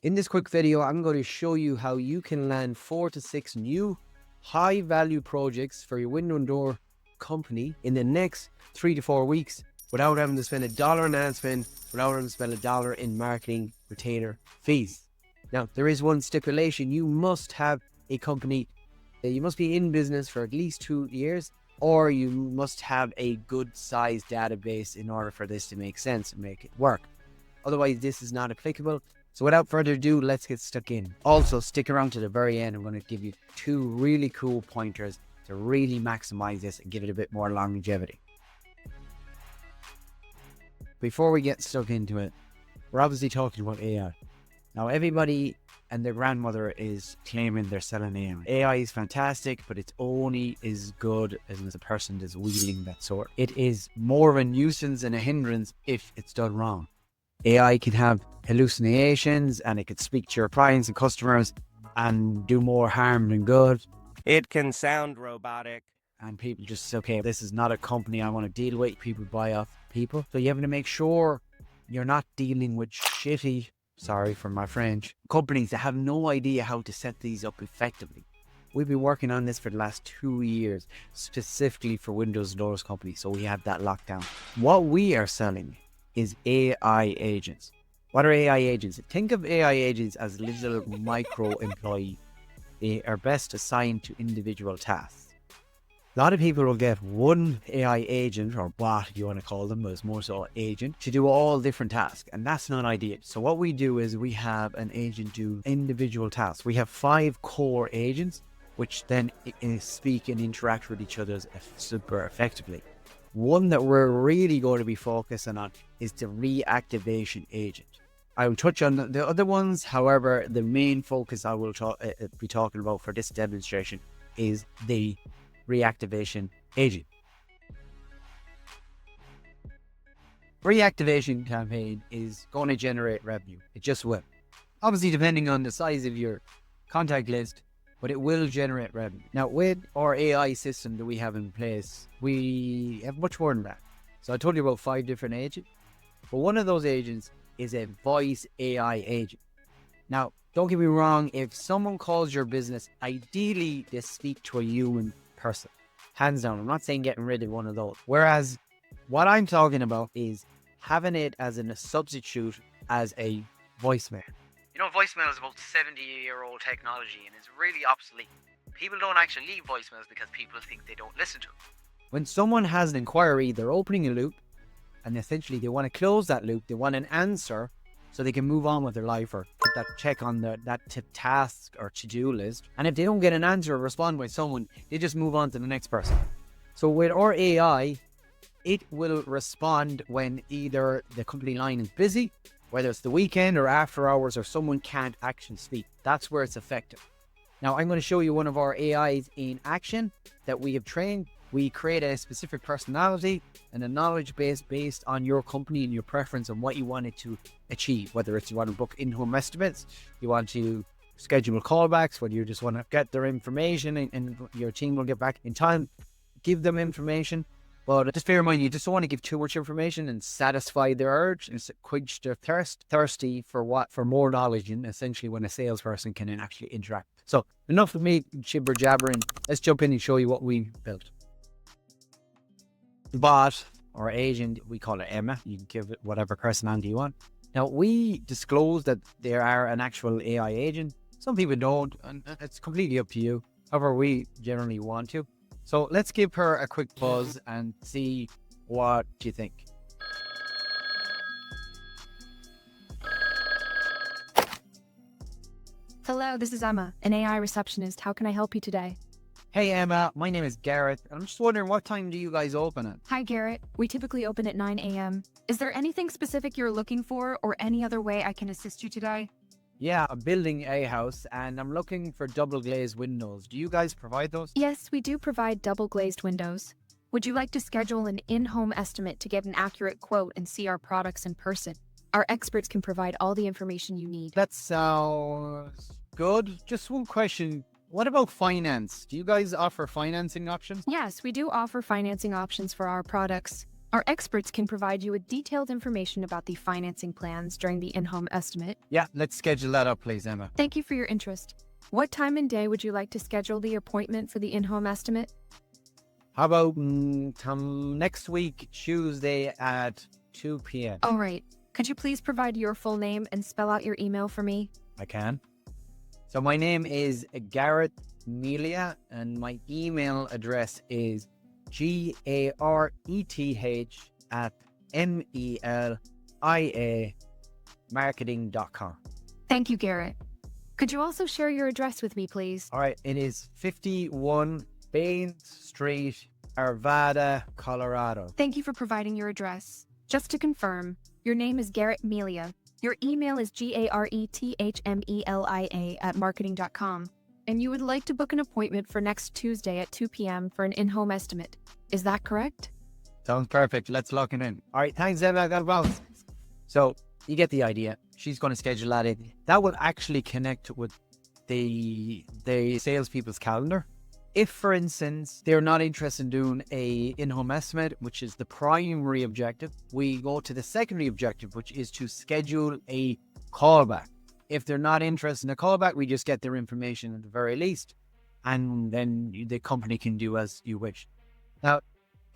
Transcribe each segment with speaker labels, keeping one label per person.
Speaker 1: In this quick video, I'm going to show you how you can land 4 to 6 new high value projects for your window and door company in the next 3 to 4 weeks without having to spend $1 in ad spend, without having to spend $1 in marketing retainer fees. Now, there is one stipulation. You must have a company. You must be in business for at least 2 years, or you must have a good sized database in order for this to make sense and make it work. Otherwise, this is not applicable. So without further ado, let's get stuck in. Also, stick around to the very end. I'm going to give you 2 really cool pointers to really maximize this and give it a bit more longevity. Before we get stuck into it, we're obviously talking about AI. Now, everybody and their grandmother is claiming they're selling AI. AI is fantastic, but it's only as good as the person that's wielding that sword. It is more of a nuisance and a hindrance if it's done wrong. AI can have hallucinations and it could speak to your clients and customers and do more harm than good.
Speaker 2: It can sound robotic.
Speaker 1: And people just say, okay, this is not a company I want to deal with. People buy off people. So you have to make sure you're not dealing with shitty, sorry for my French, companies that have no idea how to set these up effectively. We've been working on this for the last 2 years, specifically for Windows and Doors companies. So we have that locked down. What we are selling is AI agents. What are AI agents? Think of AI agents as little micro employee. They are best assigned to individual tasks. A lot of people will get one AI agent, or bot if you want to call them, but it's more so agent, to do all different tasks, and that's not ideal. So what we do is we have an agent do individual tasks. We have 5 core agents, which then speak and interact with each other super effectively. One that we're really going to be focusing on is the reactivation agent. I will touch on the other ones. However, the main focus I will be talking about for this demonstration is the reactivation agent. Reactivation campaign is going to generate revenue. It just will. Obviously, depending on the size of your contact list, but it will generate revenue. Now, with our AI system that we have in place, we have much more than that. So I told you about 5 different agents, but one of those agents is a voice AI agent. Now, don't get me wrong, if someone calls your business, ideally they speak to a human person. Hands down, I'm not saying getting rid of one of those. Whereas what I'm talking about is having it as a substitute as a voicemail. You know, voicemail is about 70-year-old technology and it's really obsolete. People don't actually leave voicemails because people think they don't listen to them. When someone has an inquiry, they're opening a loop and essentially they want to close that loop. They want an answer so they can move on with their life or put that check on that task or to-do list. And if they don't get an answer or respond by someone, they just move on to the next person. So with our AI, it will respond when either the company line is busy, whether it's the weekend or after hours, or someone can't actually speak. That's where it's effective. Now, I'm going to show you one of our AIs in action that we have trained. We create a specific personality and a knowledge base based on your company and your preference and what you want it to achieve. Whether it's you want to book in-home estimates, you want to schedule callbacks, whether you just want to get their information and your team will get back in time, give them information. But just bear in mind, you just don't want to give too much information and satisfy their urge and quench their thirsty for more knowledge, and essentially when a salesperson can actually interact. So enough of me jibber jabbering. Let's jump in and show you what we built. Bot or agent, we call it Emma. You can give it whatever personality you want. Now, we disclose that there are an actual AI agent. Some people don't, and it's completely up to you. However, we generally want to. So let's give her a quick buzz and see what you think.
Speaker 3: Hello, this is Emma, an AI receptionist. How can I help you today?
Speaker 1: Hey Emma, my name is Garrett. I'm just wondering, what time do you guys open at?
Speaker 3: Hi, Garrett. We typically open at 9 a.m. Is there anything specific you're looking for or any other way I can assist you today?
Speaker 1: Yeah, I'm building a house and I'm looking for double glazed windows. Do you guys provide those?
Speaker 3: Yes, we do provide double glazed windows. Would you like to schedule an in-home estimate to get an accurate quote and see our products in person? Our experts can provide all the information you need.
Speaker 1: That sounds good. Just one question. What about finance? Do you guys offer financing options?
Speaker 3: Yes, we do offer financing options for our products. Our experts can provide you with detailed information about the financing plans during the in-home estimate.
Speaker 1: Yeah, let's schedule that up, please, Emma.
Speaker 3: Thank you for your interest. What time and day would you like to schedule the appointment for the in-home estimate?
Speaker 1: How about next week, Tuesday at 2 p.m.?
Speaker 3: All right. Could you please provide your full name and spell out your email for me?
Speaker 1: I can. So my name is Garrett Melia, and my email address is gareth@melia marketing.com.
Speaker 3: Thank you, Garrett. Could you also share your address with me, please?
Speaker 1: All right, it is 51 Bain Street, Arvada, Colorado.
Speaker 3: Thank you for providing your address. Just to confirm, your name is Garrett Melia. Your email is garethmelia@marketing.com. And you would like to book an appointment for next Tuesday at 2 p.m. for an in-home estimate. Is that correct?
Speaker 1: Sounds perfect. Let's lock it in. All right, thanks, Emma. I got a bounce. So you get the idea. She's going to schedule that in. That will actually connect with the salespeople's calendar. If, for instance, they're not interested in doing a in-home estimate, which is the primary objective, we go to the secondary objective, which is to schedule a callback. If they're not interested in a callback, we just get their information at the very least, and then the company can do as you wish. Now,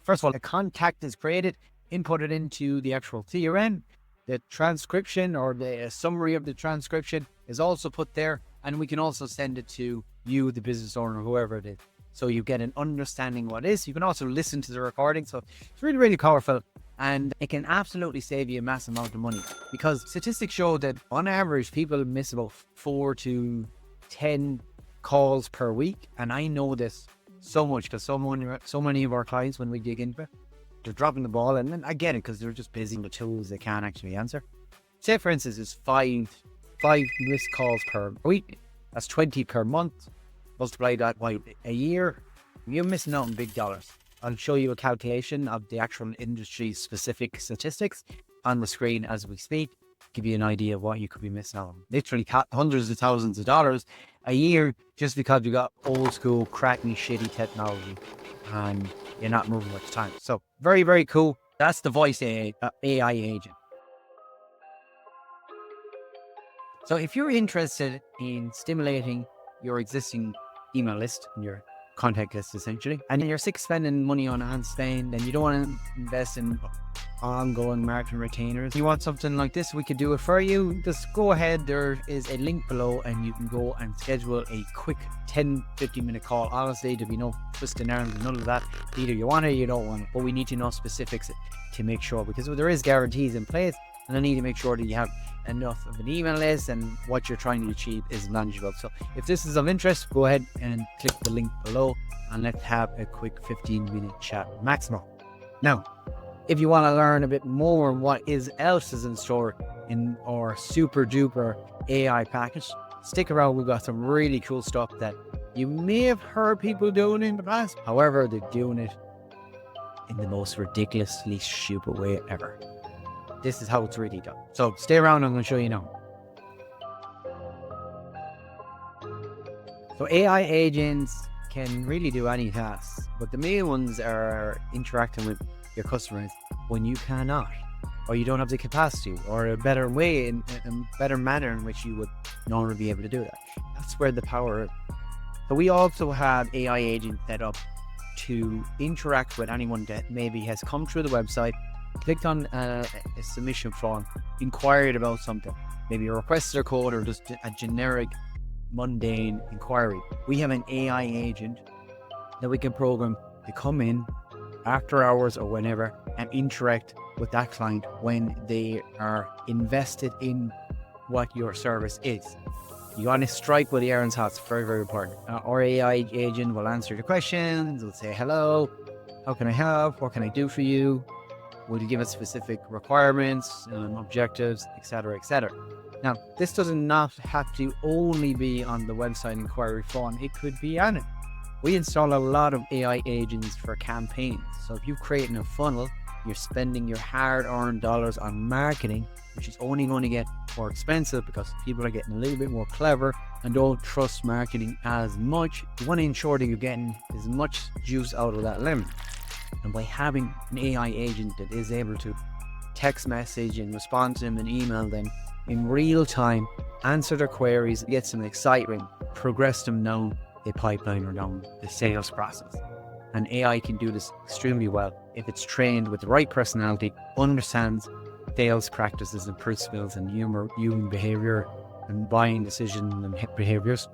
Speaker 1: first of all, a contact is created, input it into the actual CRM. The transcription or the summary of the transcription is also put there, and we can also send it to you, the business owner, whoever it is. So you get an understanding what it is. You can also listen to the recording. So it's really, really powerful, and it can absolutely save you a massive amount of money, because statistics show that on average, people miss about 4 to 10 calls per week. And I know this so much because so many of our clients, when we dig into it, they're dropping the ball, and I get it because they're just busy with the tools they can't actually answer. Say, for instance, it's five missed calls per week. That's 20 per month. Multiply that by a year. You're missing out on big dollars. I'll show you a calculation of the actual industry-specific statistics on the screen as we speak. Give you an idea of what you could be missing out on. Literally hundreds of thousands of dollars a year just because you got old school, crappy, shitty technology and you're not moving much time. So very, very cool. That's the voice AI agent. So if you're interested in stimulating your existing email list and your contact list essentially, and you're sick of spending money on ad spend and you don't want to invest in ongoing marketing retainers, you want something like this, we could do it for you. Just go ahead, there is a link below and you can go and schedule a quick 10-15 minute call. Honestly, there'll be no twisting arms and none of that. Either you want it or you don't want it, but we need to know specifics to make sure, because there is guarantees in place, and I need to make sure that you have enough of an email list and what you're trying to achieve is manageable. So if this is of interest, go ahead and click the link below and let's have a quick 15-minute chat maximum. Now, if you want to learn a bit more on what else is in store in our super duper AI package, stick around. We've got some really cool stuff that you may have heard people doing in the past. However, they're doing it in the most ridiculously stupid way ever. This is how it's really done. So stay around, I'm going to show you now. So AI agents can really do any tasks, but the main ones are interacting with your customers when you cannot, or you don't have the capacity, or a better way, in a better manner in which you would normally be able to do that. That's where the power is. So we also have AI agents set up to interact with anyone that maybe has come through the website, clicked on a submission form, inquired about something, maybe a requester code or just a generic mundane inquiry. We have an AI agent that we can program to come in after hours or whenever and interact with that client when they are invested in what your service is. You want to strike with the iron's hot. It's very, very important. Our AI agent will answer the questions. It'll say, hello, how can I help? What can I do for you? Will you give us specific requirements, objectives, etc., etc. Now, this does not have to only be on the website inquiry form. It could be on it. We install a lot of AI agents for campaigns. So if you're creating a funnel, You're spending your hard-earned dollars on marketing, which is only going to get more expensive because people are getting a little bit more clever and don't trust marketing as much. You want to ensure that you're getting as much juice out of that lemon. And by having an AI agent that is able to text message and respond to them and email them in real time, answer their queries, get some excitement, progress them down the pipeline or down the sales process. And AI can do this extremely well if it's trained with the right personality, understands sales practices and principles and human behavior and buying decisions and behaviors.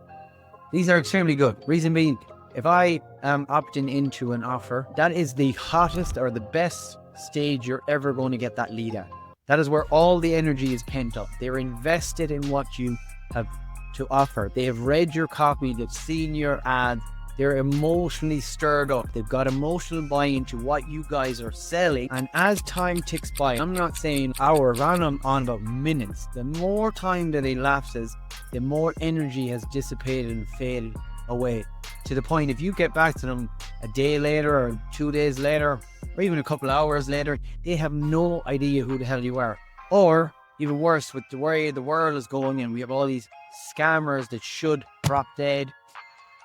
Speaker 1: These are extremely good. Reason being, if I am opting into an offer, that is the hottest or the best stage you're ever going to get that lead at. That is where all the energy is pent up. They're invested in what you have to offer. They have read your copy, they've seen your ads, they're emotionally stirred up. They've got emotional buy-in to what you guys are selling. And as time ticks by, I'm not saying hours, I'm on about minutes. The more time that elapses, the more energy has dissipated and faded away. To the point, if you get back to them a day later or 2 days later, or even a couple of hours later, they have no idea who the hell you are. Or even worse, with the way the world is going and we have all these scammers that should drop dead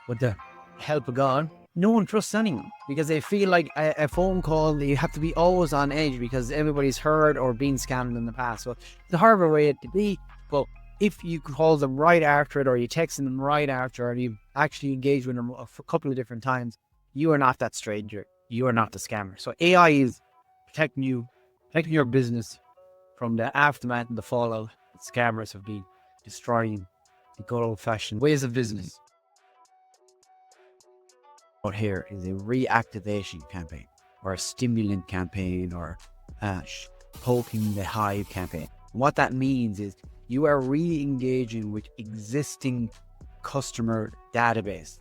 Speaker 1: with the help of God, no one trusts anyone because they feel like a phone call, you have to be always on edge because everybody's heard or been scammed in the past. So it's a horrible way to be, but if you call them right after it or you text them right after or you actually engage with them for a couple of different times, you are not that stranger. You are not the scammer. So AI is protecting you, protecting your business from the aftermath and the fallout that scammers have been destroying the good old-fashioned ways of business. Out here is a reactivation campaign or a stimulant campaign or poking the hive campaign. And what that means is you are re-engaging with existing customer database.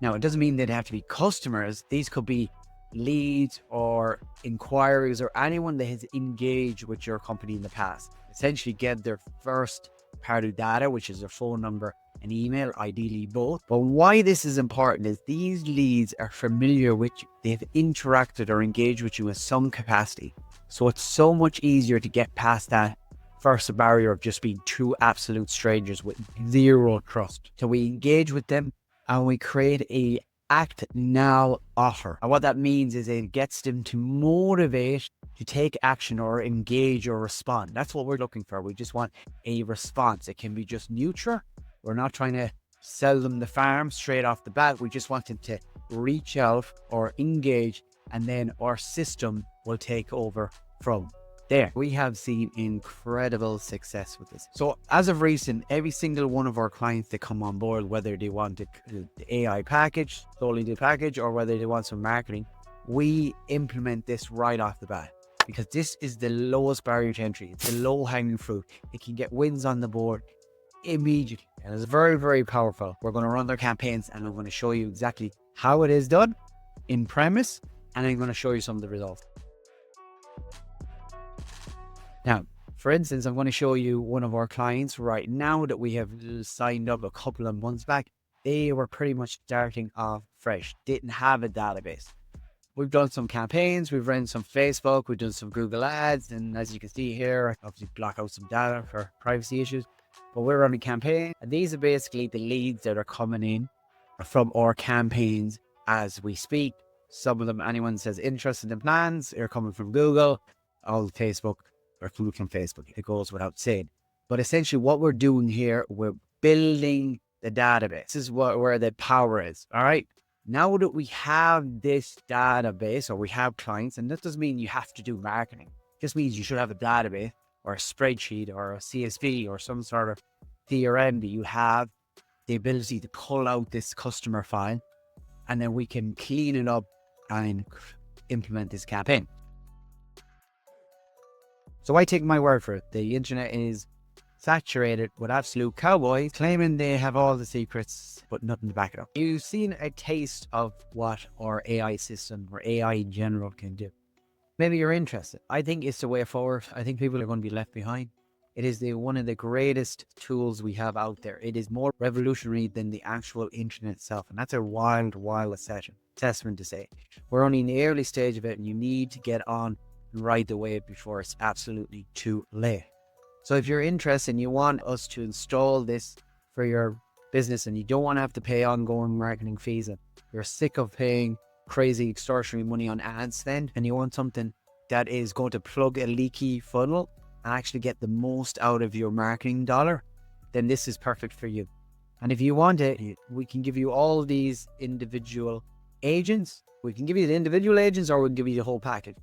Speaker 1: Now, it doesn't mean they have to be customers. These could be leads or inquiries or anyone that has engaged with your company in the past. Essentially get their first party data, which is their phone number and email, ideally both. But why this is important is these leads are familiar with you. They've interacted or engaged with you in some capacity. So it's so much easier to get past that first barrier of just being two absolute strangers with zero trust. So we engage with them and we create a act now offer. And what that means is it gets them to motivate to take action or engage or respond. That's what we're looking for. We just want a response. It can be just neutral. We're not trying to sell them the farm straight off the bat. We just want them to reach out or engage, and then our system will take over from there. We have seen incredible success with this. So as of recent, every single one of our clients that come on board, whether they want the AI package, solely the package, or whether they want some marketing, we implement this right off the bat because this is the lowest barrier to entry. It's the low hanging fruit. It can get wins on the board immediately. And it's very, very powerful. We're going to run their campaigns and I'm going to show you exactly how it is done in premise, and I'm going to show you some of the results. Now, for instance, I'm going to show you one of our clients right now that we have signed up a couple of months back. They were pretty much starting off fresh, didn't have a database. We've done some campaigns, we've run some Facebook, we've done some Google ads, and as you can see here, I obviously block out some data for privacy issues, but we're running a campaign, and these are basically the leads that are coming in from our campaigns as we speak. Some of them, anyone says interested in plans, are coming from Google, all Facebook, or coming from Facebook. It goes without saying. But essentially what we're doing here, we're building the database. This is where the power is, all right? Now that we have this database or we have clients, and that doesn't mean you have to do marketing. It just means you should have a database or a spreadsheet or a CSV or some sort of CRM that you have the ability to pull out this customer file, and then we can clean it up and implement this campaign. So I take my word for it. The internet is saturated with absolute cowboys claiming they have all the secrets, but nothing to back it up. You've seen a taste of what our AI system or AI in general can do. Maybe you're interested. I think it's the way forward. I think people are going to be left behind. It is one of the greatest tools we have out there. It is more revolutionary than the actual internet itself. And that's a wild assessment to say. We're only in the early stage of it, and you need to get on and ride the wave before it's absolutely too late. So if you're interested and you want us to install this for your business and you don't want to have to pay ongoing marketing fees and you're sick of paying crazy extortionary money on ad spend and you want something that is going to plug a leaky funnel and actually get the most out of your marketing dollar, then this is perfect for you. And if you want it, we can give you all these individual agents. We can give you the individual agents or we can give you the whole package.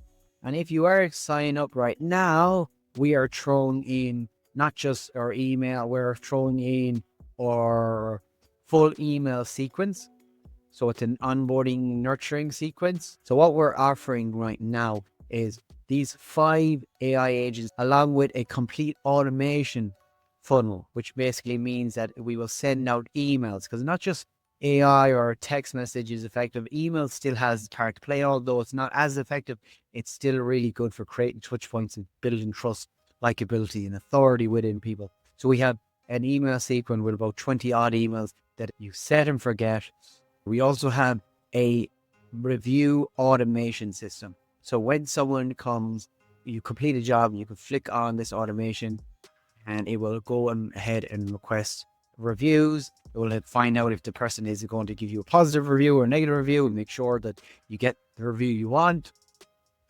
Speaker 1: And if you are signing up right now, we are throwing in not just our email, we're throwing in our full email sequence. So it's an onboarding nurturing sequence. So what we're offering right now is these 5 AI agents along with a complete automation funnel, which basically means that we will send out emails, because not just AI or text message is effective. Email still has part to play, although it's not as effective. It's still really good for creating touch points and building trust, likability, and authority within people. So we have an email sequence with about 20 odd emails that you set and forget. We also have a review automation system. So when someone comes, you complete a job, you can flick on this automation and it will go ahead and request reviews. It will find out if the person is going to give you a positive review or a negative review and make sure that you get the review you want.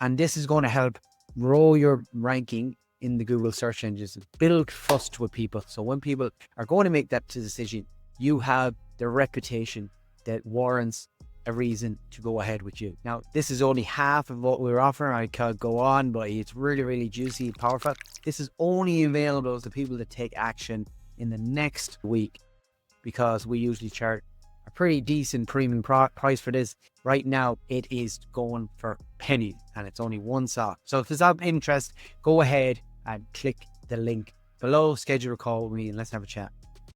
Speaker 1: And this is going to help grow your ranking in the Google search engines, build trust with people. So when people are going to make that decision, you have the reputation that warrants a reason to go ahead with you. Now, this is only half of what we're offering. I could go on, but it's really, really juicy and powerful. This is only available to people that take action in the next week, because we usually charge a pretty decent premium price for this. Right now, it is going for pennies and it's only one sock. So if it's of interest, go ahead and click the link below, schedule a call with me and let's have a chat.